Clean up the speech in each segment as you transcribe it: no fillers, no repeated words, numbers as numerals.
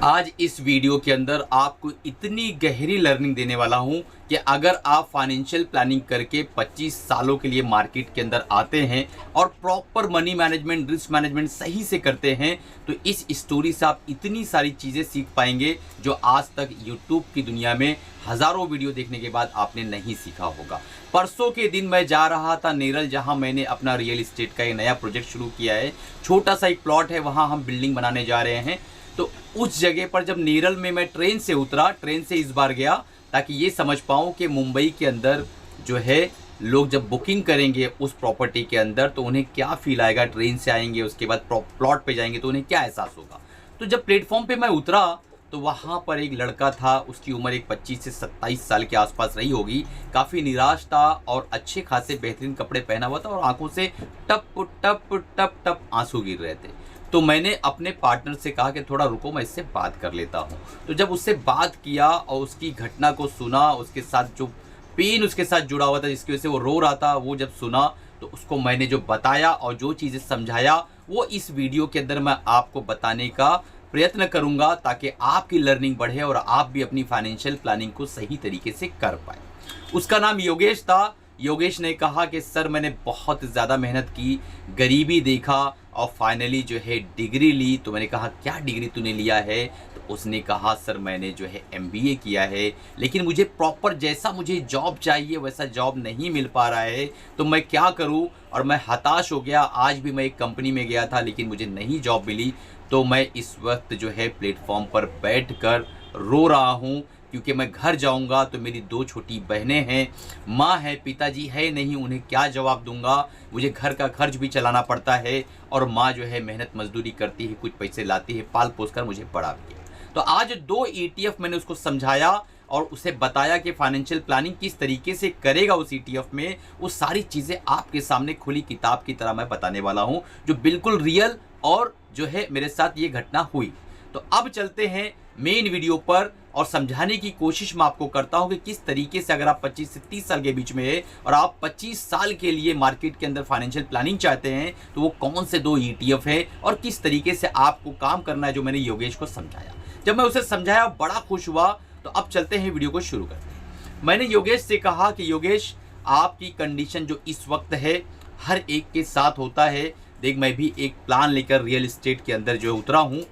आज इस वीडियो के अंदर आपको इतनी गहरी लर्निंग देने वाला हूं कि अगर आप फाइनेंशियल प्लानिंग करके 25 सालों के लिए मार्केट के अंदर आते हैं और proper money management risk management सही से करते हैं तो इस स्टोरी से आप इतनी सारी चीज़ें सीख पाएंगे जो आज तक यूट्यूब की दुनिया में हज़ारों वीडियो देखने के बाद आपने नहीं सीखा होगा। परसों के दिन मैं जा रहा था नेरल, जहां मैंने अपना रियल इस्टेट का एक नया प्रोजेक्ट शुरू किया है। छोटा सा एक प्लॉट है, वहां हम बिल्डिंग बनाने जा रहे हैं। तो उस जगह पर जब नेरल में मैं ट्रेन से उतरा, ट्रेन से इस बार गया ताकि ये समझ पाऊँ कि मुंबई के अंदर जो है लोग जब बुकिंग करेंगे उस प्रॉपर्टी के अंदर तो उन्हें क्या फील आएगा। ट्रेन से आएंगे, उसके बाद प्लॉट पे जाएंगे तो उन्हें क्या एहसास होगा। तो जब प्लेटफॉर्म पे मैं उतरा तो वहाँ पर एक लड़का था, उसकी उम्र एक 25 से 27 साल के आसपास रही होगी। काफ़ी निराश था और अच्छे खासे बेहतरीन कपड़े पहना हुआ था और आंखों से टप टप टप टप आंसू गिर रहे थे। तो मैंने अपने पार्टनर से कहा कि थोड़ा रुको, मैं इससे बात कर लेता हूँ। तो जब उससे बात किया और उसकी घटना को सुना, उसके साथ जो पेन उसके साथ जुड़ा हुआ था जिसकी वजह से वो रो रहा था, वो जब सुना तो उसको मैंने जो बताया और जो चीज़ें समझाया वो इस वीडियो के अंदर मैं आपको बताने का प्रयत्न करूंगा ताकि आपकी लर्निंग बढ़े और आप भी अपनी फाइनेंशियल प्लानिंग को सही तरीके से कर पाए। उसका नाम योगेश था। योगेश ने कहा कि सर मैंने बहुत ज़्यादा मेहनत की, गरीबी देखा और फाइनली जो है डिग्री ली। तो मैंने कहा क्या डिग्री तूने लिया है? तो उसने कहा सर मैंने जो है MBA किया है, लेकिन मुझे प्रॉपर जैसा मुझे जॉब चाहिए वैसा जॉब नहीं मिल पा रहा है, तो मैं क्या करूं? और मैं हताश हो गया। आज भी मैं एक कंपनी में गया था लेकिन मुझे नहीं जॉब मिली। तो मैं इस वक्त जो है प्लेटफॉर्म पर बैठकर रो रहा हूं क्योंकि मैं घर जाऊंगा तो मेरी 2 छोटी बहनें हैं, माँ है, पिताजी है नहीं, उन्हें क्या जवाब दूंगा। मुझे घर का खर्च भी चलाना पड़ता है और माँ जो है मेहनत मजदूरी करती है, कुछ पैसे लाती है, पाल पोस कर मुझे पढ़ा भी है। तो आज 2 ETF मैंने उसको समझाया और उसे बताया कि फाइनेंशियल प्लानिंग किस तरीके से करेगा उस ETF में। वो सारी चीज़ें आपके सामने खुली किताब की तरह मैं बताने वाला हूँ जो बिल्कुल रियल और जो है मेरे साथ ये घटना हुई। तो अब चलते हैं मेन वीडियो पर और समझाने की कोशिश मैं आपको करता हूं कि किस तरीके से अगर आप 25 से 30 साल के बीच में है और आप 25 साल के लिए मार्केट के अंदर फाइनेंशियल प्लानिंग चाहते हैं तो वो कौन से 2 ETF है और किस तरीके से आपको काम करना है, जो मैंने योगेश को समझाया। जब मैं उसे समझाया बड़ा खुश हुआ। तो अब चलते हैं वीडियो को शुरू करते हैं। मैंने योगेश से कहा कि योगेश आपकी कंडीशन जो इस वक्त है हर एक के साथ होता है। देख मैं भी एक प्लान लेकर रियल इस्टेट के अंदर जो उतरा हूँ,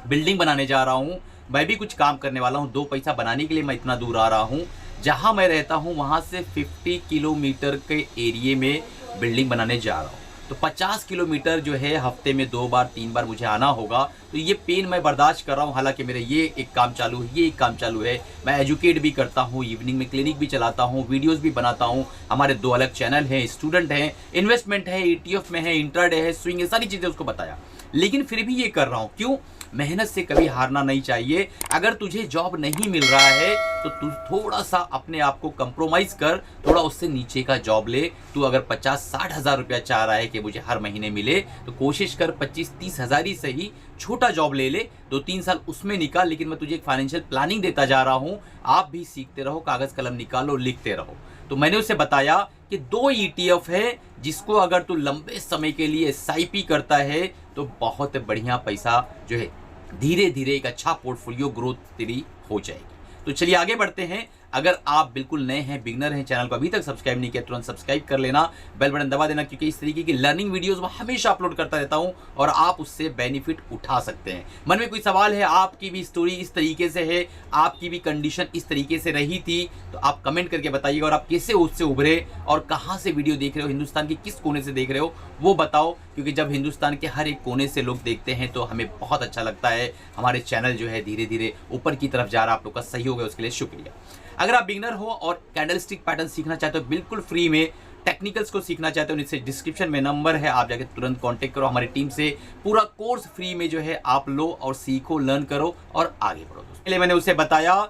बिल्डिंग बनाने जा रहा हूँ, मैं भी कुछ काम करने वाला हूँ। 2 पैसा बनाने के लिए मैं इतना दूर आ रहा हूँ। जहाँ मैं रहता हूँ वहाँ से 50 किलोमीटर के एरिए में बिल्डिंग बनाने जा रहा हूँ। तो 50 किलोमीटर जो है हफ्ते में 2 बार 3 बार मुझे आना होगा। तो ये पेन मैं बर्दाश्त कर रहा हूँ। हालांकि मेरे ये एक काम चालू है, ये एक काम चालू है, मैं एजुकेट भी करता हूँ, इवनिंग में क्लिनिक भी चलाता हूँ, वीडियोस भी बनाता हूँ, हमारे 2 अलग चैनल हैं, स्टूडेंट हैं, इन्वेस्टमेंट है, ETF में है, इंट्राडे है, स्विंग है, सारी चीज़ें उसको बताया। लेकिन फिर भी ये कर रहा हूँ क्यों? मेहनत से कभी हारना नहीं चाहिए। अगर तुझे जॉब नहीं मिल रहा है तो तू थोड़ा सा अपने आप को कंप्रोमाइज़ कर, थोड़ा उससे नीचे का जॉब ले। तू अगर 50-60 हज़ार रुपया चाह रहा है कि मुझे हर महीने मिले तो कोशिश कर 25-30 हज़ार ही सही छोटा जॉब ले ले, 2-3 साल उसमें निकाल। लेकिन मैं तुझे एक फाइनेंशियल प्लानिंग देता जा रहा हूँ, आप भी सीखते रहो, कागज़ कलम निकालो, लिखते रहो। तो मैंने उसे बताया कि 2 ETF है जिसको अगर तू लंबे समय के लिए SIP करता है तो बहुत बढ़िया पैसा जो है धीरे धीरे एक अच्छा पोर्टफोलियो ग्रोथ तेरी हो जाएगी। तो चलिए आगे बढ़ते हैं। अगर आप बिल्कुल नए हैं, बिगनर हैं, चैनल को अभी तक सब्सक्राइब नहीं किया तुरंत सब्सक्राइब कर लेना, बेल बटन दबा देना, क्योंकि इस तरीके की लर्निंग वीडियोस मैं हमेशा अपलोड करता रहता हूं और आप उससे बेनिफिट उठा सकते हैं। मन में कोई सवाल है, आपकी भी स्टोरी इस तरीके से है, आपकी भी कंडीशन इस तरीके से रही थी, तो आप कमेंट करके बताइएगा और आप कैसे उससे उभरे और कहाँ से वीडियो देख रहे हो, हिंदुस्तान के किस कोने से देख रहे हो वो बताओ। क्योंकि जब हिंदुस्तान के हर एक कोने से लोग देखते हैं तो हमें बहुत अच्छा लगता है। हमारे चैनल जो है धीरे धीरे ऊपर की तरफ जा रहा है। आप लोग का सहयोग है, उसके लिए शुक्रिया। अगर आप बिगनर हो और कैंडलस्टिक पैटर्न सीखना चाहते हो बिल्कुल फ्री में, टेक्निकल्स को सीखना चाहते हो, नीचे डिस्क्रिप्शन में नंबर है, आप जाके तुरंत कांटेक्ट करो हमारी टीम से। पूरा कोर्स फ्री में जो है आप लो और सीखो, लर्न करो और आगे बढ़ो। पहले मैंने उसे बताया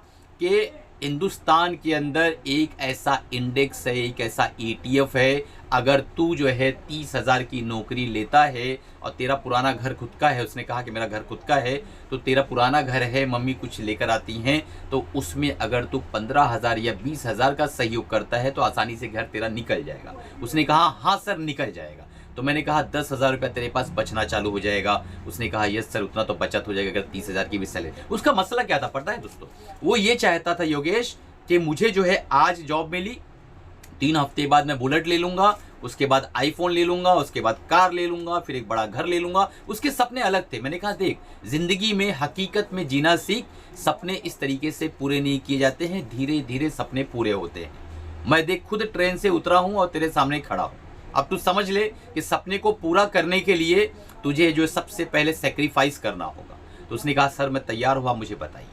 कि हिंदुस्तान के अंदर एक ऐसा इंडेक्स है, एक ऐसा ETF है, अगर तू जो है 30 हज़ार की नौकरी लेता है और तेरा पुराना घर खुद का है, उसने कहा कि मेरा घर खुद का है, तो तेरा पुराना घर है, मम्मी कुछ लेकर आती हैं, तो उसमें अगर तू 15 हज़ार या 20 हज़ार का सहयोग करता है तो आसानी से घर तेरा निकल जाएगा। उसने कहा हाँ सर निकल जाएगा। तो मैंने कहा 10,000 रुपया तेरे पास बचना चालू हो जाएगा। उसने कहा यस सर, उतना तो बचत हो जाएगा अगर 30,000 की भी सैलरी। उसका मसला क्या था पता है दोस्तों, वो ये चाहता था योगेश कि मुझे जो है आज जॉब मिली, 3 हफ्ते बाद मैं बुलेट ले लूंगा, उसके बाद आईफोन ले लूंगा, उसके बाद कार ले लूंगा, फिर एक बड़ा घर ले लूंगा। उसके सपने अलग थे। मैंने कहा देख, जिंदगी में हकीकत में जीना सीख, सपने इस तरीके से पूरे नहीं किए जाते हैं, धीरे धीरे सपने पूरे होते हैं। मैं देख खुद ट्रेन से उतरा हूं और तेरे सामने खड़ा हूं। अब तू समझ ले कि सपने को पूरा करने के लिए तुझे जो सबसे पहले सेक्रीफाइस करना होगा। तो उसने कहा सर मैं तैयार हुआ, मुझे बताइए।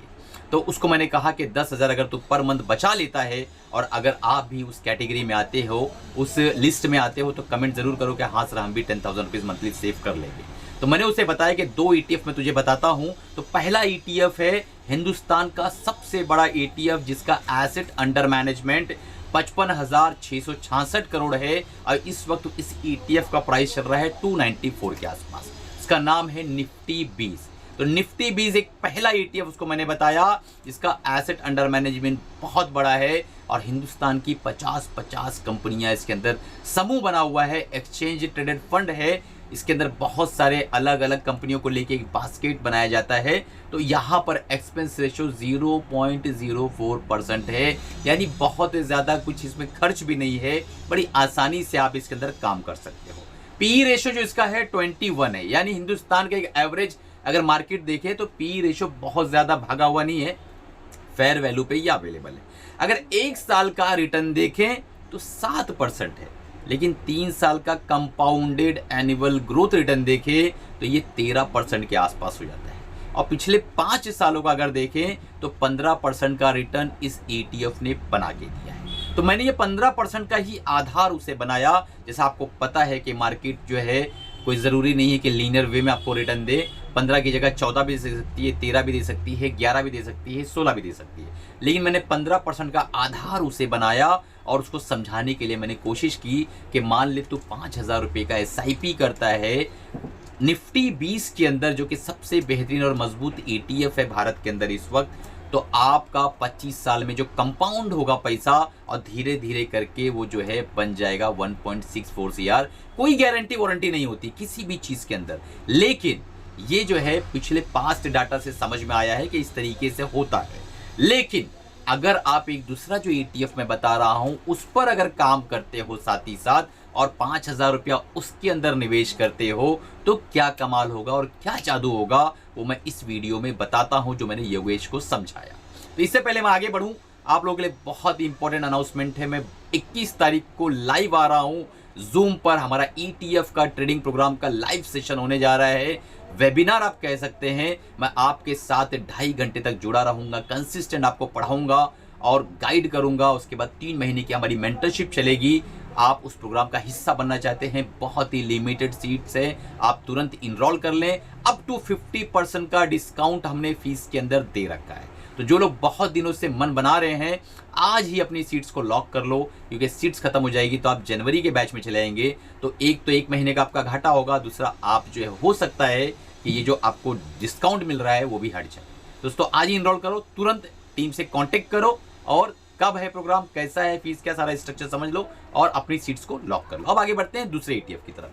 तो उसको मैंने कहा कि 10,000 अगर तू पर मंथ बचा लेता है और अगर आप भी उस कैटेगरी में आते हो, उस लिस्ट में आते हो, तो कमेंट जरूर करो कि हाँ सर हम भी 10,000 रुपीज़ मंथली सेव कर लेंगे। तो मैंने उसे बताया कि 2 ETF मैं तुझे बताता हूं। तो पहला ETF है हिंदुस्तान का सबसे बड़ा ETF जिसका एसेट अंडर मैनेजमेंट 55,666 करोड़ है और इस वक्त इस ETF का प्राइस चल रहा है 294 के आसपास। इसका नाम है निफ्टी 20। तो निफ्टी 20 एक पहला ETF उसको मैंने बताया जिसका एसेट अंडर मैनेजमेंट बहुत बड़ा है और हिंदुस्तान की 50 कंपनियां इसके अंदर समूह बना हुआ है, एक्सचेंज ट्रेडेड फंड है। इसके अंदर बहुत सारे अलग अलग कंपनियों को लेके एक बास्केट बनाया जाता है। तो यहाँ पर एक्सपेंस रेशो 0.04% है, यानी बहुत ज़्यादा कुछ इसमें खर्च भी नहीं है, बड़ी आसानी से आप इसके अंदर काम कर सकते हो। पी रेशो जो इसका है 21 है, यानी हिंदुस्तान का एक एवरेज अगर मार्केट देखें तो पी रेशो बहुत ज़्यादा भागा हुआ नहीं है, फेयर वैल्यू पे ये अवेलेबल है। अगर 1 साल का रिटर्न देखें तो 7% है, लेकिन 3 साल का कंपाउंडेड एनुअल ग्रोथ रिटर्न देखें तो ये 13% के आसपास हो जाता है। और पिछले 5 सालों का अगर देखें तो 15% का रिटर्न इस ETF ने बना के दिया है। तो मैंने ये 15% का ही आधार उसे बनाया। जैसा आपको पता है कि मार्केट जो है कोई ज़रूरी नहीं है कि लीनियर वे में आपको रिटर्न दे, 15 की जगह 14 भी दे सकती है, 13 भी दे सकती है, 11 भी दे सकती है, 16 भी दे सकती है, लेकिन मैंने 15% का आधार उसे बनाया और उसको समझाने के लिए मैंने कोशिश की कि मान ले तो 5,000 रुपये का SIP करता है निफ्टी 20 के अंदर, जो कि सबसे बेहतरीन और मजबूत ETF है भारत के अंदर इस वक्त, तो आपका 25 साल में जो कंपाउंड होगा पैसा और धीरे धीरे करके वो जो है बन जाएगा 1.64 CR। कोई गारंटी वारंटी नहीं होती किसी भी चीज़ के अंदर, लेकिन ये जो है पिछले पास्ट डाटा से समझ में आया है कि इस तरीके से होता है। लेकिन अगर आप एक दूसरा जो ETF मैं बता रहा हूं उस पर अगर काम करते हो साथ ही साथ और 5,000 रुपया उसके अंदर निवेश करते हो तो क्या कमाल होगा और क्या जादू होगा, वो मैं इस वीडियो में बताता हूं जो मैंने योगेश को समझाया। तो इससे पहले मैं आगे बढ़ूं, आप लोगों के लिए बहुत ही इंपॉर्टेंट अनाउंसमेंट है। मैं 21 तारीख को लाइव आ रहा हूं जूम पर, हमारा ETF का ट्रेडिंग प्रोग्राम का लाइव सेशन होने जा रहा है, वेबिनार आप कह सकते हैं। मैं आपके साथ 2.5 घंटे तक जुड़ा रहूंगा, कंसिस्टेंट आपको पढ़ाऊंगा और गाइड करूंगा। उसके बाद 3 महीने की हमारी मेंटरशिप चलेगी। आप उस प्रोग्राम का हिस्सा बनना चाहते हैं, बहुत ही लिमिटेड सीट्स है, आप तुरंत इनरोल कर लें। अप टू 50% का डिस्काउंट हमने फीस के अंदर दे रखा है। तो जो लोग बहुत दिनों से मन बना रहे हैं आज ही अपनी सीट्स को लॉक कर लो, क्योंकि सीट्स खत्म हो जाएगी तो आप जनवरी के बैच में चले आएंगे। तो एक महीने का आपका घाटा होगा, दूसरा आप जो है हो सकता है कि ये जो आपको डिस्काउंट मिल रहा है वो भी हट जाए। दोस्तों आज ही इनरोल करो, तुरंत टीम से कांटेक्ट करो और कब है प्रोग्राम, कैसा है, फीस क्या, सारा स्ट्रक्चर समझ लो और अपनी सीट्स को लॉक कर लो। अब आगे बढ़ते हैं दूसरे ETF की तरफ।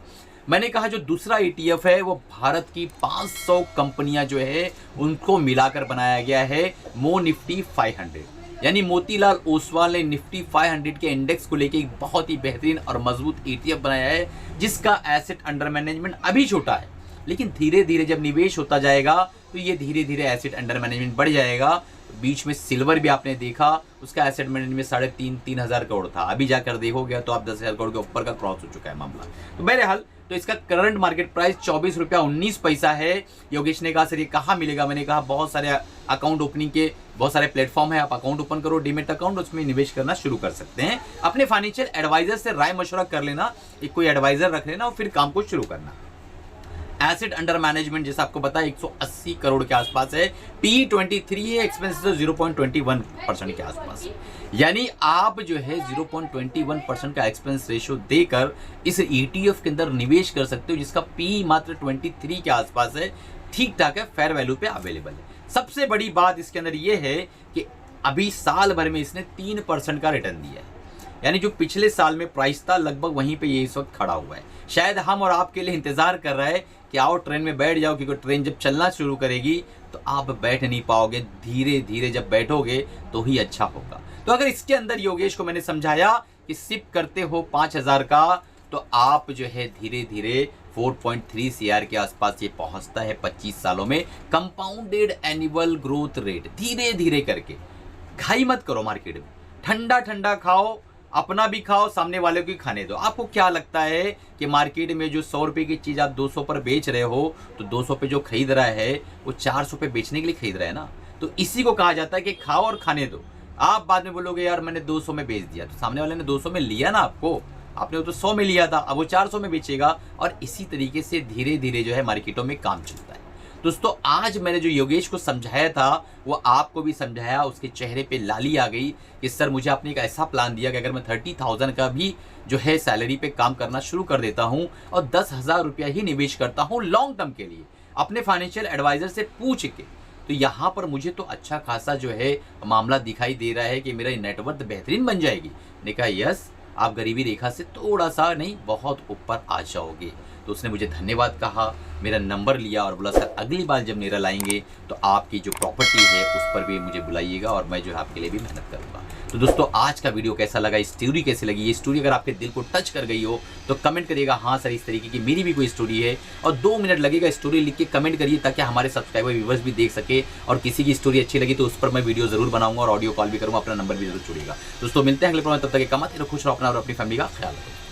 मैंने कहा जो दूसरा ETF है वो भारत की 500 कंपनियां जो है उनको मिलाकर बनाया गया है मो निफ्टी 500, यानी मोतीलाल ओसवाल ने निफ्टी 500 के इंडेक्स को लेके एक बहुत ही बेहतरीन और मजबूत ETF बनाया है जिसका एसेट अंडर मैनेजमेंट अभी छोटा है, लेकिन धीरे धीरे जब निवेश होता जाएगा तो ये धीरे धीरे एसेट अंडर मैनेजमेंट बढ़ जाएगा। बीच में सिल्वर भी आपने देखा, उसका एसेट मैनेजमेंट 3,500 करोड़ था, अभी जाकर देखोगे तो आप 10,000 करोड़ के ऊपर का क्रॉस हो चुका है मामला। तो बहरहाल तो इसका करंट मार्केट प्राइस 24 रुपया 19 पैसा है। योगेश ने कहा सर ये कहाँ मिलेगा, मैंने कहा बहुत सारे अकाउंट ओपनिंग के बहुत सारे प्लेटफॉर्म है, आप अकाउंट ओपन करो, डीमेट अकाउंट, उसमें निवेश करना शुरू कर सकते हैं। अपने फाइनेंशियल एडवाइजर से राय मशवरा कर लेना, एक कोई एडवाइजर रख लेना और फिर काम को शुरू करना। एसेट अंडर मैनेजमेंट जैसा आपको पता है 180 करोड़ के आसपास है, पी 23 है, एक्सपेंसेस 0.21% के आसपास, यानी आप जो है 0.21% का एक्सपेंस रेशियो देकर इस ETF के अंदर निवेश कर सकते हो जिसका पी मात्र 23 के आसपास है। ठीक ठाक है, फेयर वैल्यू पे अवेलेबल है। सबसे बड़ी बात इसके अंदर ये है कि अभी साल भर में इसने 3% का रिटर्न दिया है, यानी जो पिछले साल में प्राइस था लगभग वहीं पे ये इस वक्त खड़ा हुआ है। शायद हम और आपके लिए इंतजार कर रहा है कि आओ ट्रेन में बैठ जाओ, क्योंकि ट्रेन जब चलना शुरू करेगी तो आप बैठ नहीं पाओगे, धीरे धीरे जब बैठोगे तो ही अच्छा होगा। तो अगर इसके अंदर योगेश को मैंने समझाया कि सिप करते हो 5000 का, तो आप जो है धीरे धीरे 4.3 CR के आसपास ये पहुंचता है 25 सालों में, कंपाउंडेड एनुअल ग्रोथ रेट, धीरे धीरे करके। घाई मत करो मार्केट में, ठंडा ठंडा खाओ, अपना भी खाओ, सामने वाले को भी खाने दो। आपको क्या लगता है कि मार्केट में जो 100 रुपए की चीज आप 200 पर बेच रहे हो, तो 200 पे जो खरीद रहा है वो 400 पे बेचने के लिए खरीद रहा है ना। तो इसी को कहा जाता है कि खाओ और खाने दो। आप बाद में बोलोगे यार मैंने 200 में बेच दिया, तो सामने वाले ने 200 में लिया ना आपको, आपने वो तो 100 में लिया था, अब वो 400 में बेचेगा। और इसी तरीके से धीरे धीरे जो है मार्केटों में काम चलता है। दोस्तों आज मैंने जो योगेश को समझाया था वो आपको भी समझाया, उसके चेहरे पे लाली आ गई कि सर मुझे आपने एक ऐसा प्लान दिया कि अगर मैं 30,000 का भी जो है सैलरी पे काम करना शुरू कर देता हूं और 10,000 रुपया ही निवेश करता हूं लॉन्ग टर्म के लिए अपने फाइनेंशियल एडवाइजर से पूछ के, तो यहाँ पर मुझे तो अच्छा खासा जो है मामला दिखाई दे रहा है कि मेरा नेटवर्थ बेहतरीन बन जाएगी। मैंने कहा यस, आप गरीबी रेखा से थोड़ा सा नहीं बहुत ऊपर आ जाओगे। तो उसने मुझे धन्यवाद कहा, मेरा नंबर लिया और बोला सर अगली बार जब मेरा लाएंगे तो आपकी जो प्रॉपर्टी है उस पर भी मुझे बुलाइएगा और मैं जो है आपके लिए भी मेहनत करूँगा। तो दोस्तों आज का वीडियो कैसा लगा, स्टोरी कैसी लगी, ये स्टोरी अगर आपके दिल को टच कर गई हो तो कमेंट करिएगा हाँ सर इस तरीके की मेरी भी कोई स्टोरी है, और 2 मिनट लगेगा स्टोरी लिख के कमेंट करिए ताकि हमारे सब्सक्राइबर व्यूवर्स भी देख सके। और किसी की स्टोरी अच्छी लगी तो उस पर मैं वीडियो जरूर बनाऊंगा और ऑडियो कॉल भी करूँगा, अपना नंबर भी जरूर छोड़िएगा। दोस्तों मिलते हैं अगले प्रोग्राम, तब तक कमाते रहो, खुश रहो, अपना और अपनी फैमिली का ख्याल रखो।